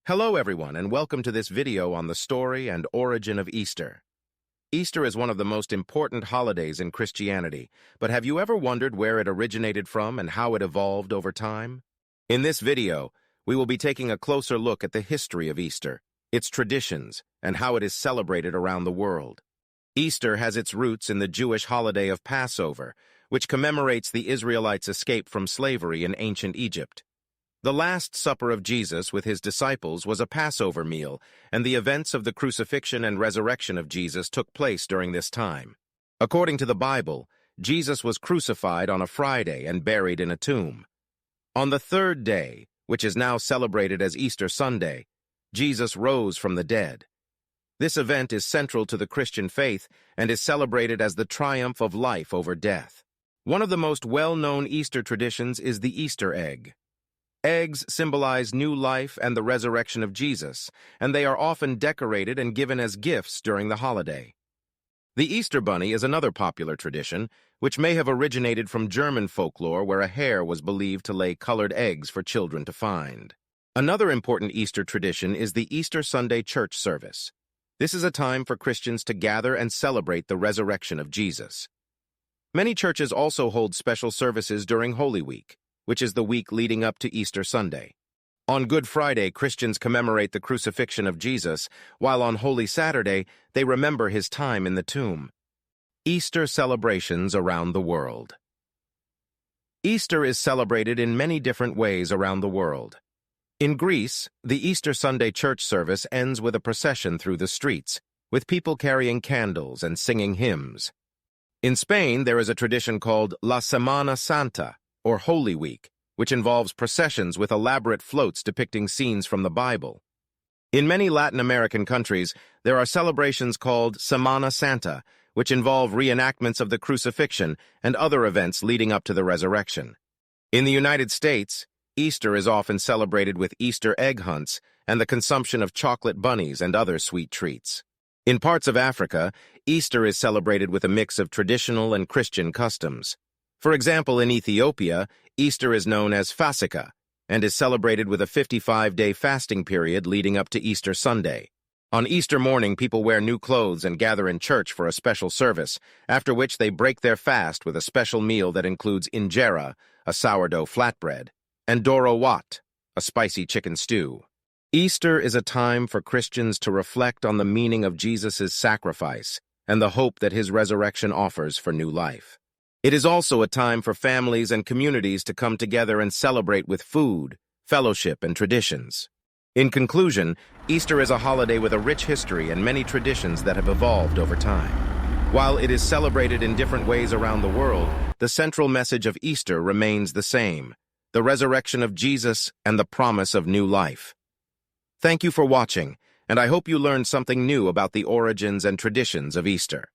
Hello everyone, and welcome to this video on the story and origin of Easter. Easter is one of the most important holidays in Christianity, but have you ever wondered where it originated from and how it evolved over time? In this video, we will be taking a closer look at the history of Easter, its traditions, and how it is celebrated around the world. Easter has its roots in the Jewish holiday of Passover, which commemorates the Israelites' escape from slavery in ancient Egypt. The Last Supper of Jesus with his disciples was a Passover meal, and the events of the crucifixion and resurrection of Jesus took place during this time. According to the Bible, Jesus was crucified on a Friday and buried in a tomb. On the third day, which is now celebrated as Easter Sunday, Jesus rose from the dead. This event is central to the Christian faith and is celebrated as the triumph of life over death. One of the most well-known Easter traditions is the Easter egg. Eggs symbolize new life and the resurrection of Jesus, and they are often decorated and given as gifts during the holiday. The Easter Bunny is another popular tradition, which may have originated from German folklore where a hare was believed to lay colored eggs for children to find. Another important Easter tradition is the Easter Sunday church service. This is a time for Christians to gather and celebrate the resurrection of Jesus. Many churches also hold special services during Holy Week, which is the week leading up to Easter Sunday. On Good Friday, Christians commemorate the crucifixion of Jesus, while on Holy Saturday, they remember his time in the tomb. Easter celebrations around the world. Easter is celebrated in many different ways around the world. In Greece, the Easter Sunday church service ends with a procession through the streets, with people carrying candles and singing hymns. In Spain, there is a tradition called La Semana Santa, or Holy Week, which involves processions with elaborate floats depicting scenes from the Bible. In many Latin American countries, there are celebrations called Semana Santa, which involve reenactments of the crucifixion and other events leading up to the resurrection. In the United States, Easter is often celebrated with Easter egg hunts and the consumption of chocolate bunnies and other sweet treats. In parts of Africa, Easter is celebrated with a mix of traditional and Christian customs. For example, in Ethiopia, Easter is known as Fasika and is celebrated with a 55-day fasting period leading up to Easter Sunday. On Easter morning, people wear new clothes and gather in church for a special service, after which they break their fast with a special meal that includes injera, a sourdough flatbread, and doro wat, a spicy chicken stew. Easter is a time for Christians to reflect on the meaning of Jesus' sacrifice and the hope that his resurrection offers for new life. It is also a time for families and communities to come together and celebrate with food, fellowship, and traditions. In conclusion, Easter is a holiday with a rich history and many traditions that have evolved over time. While it is celebrated in different ways around the world, the central message of Easter remains the same: the resurrection of Jesus and the promise of new life. Thank you for watching, and I hope you learned something new about the origins and traditions of Easter.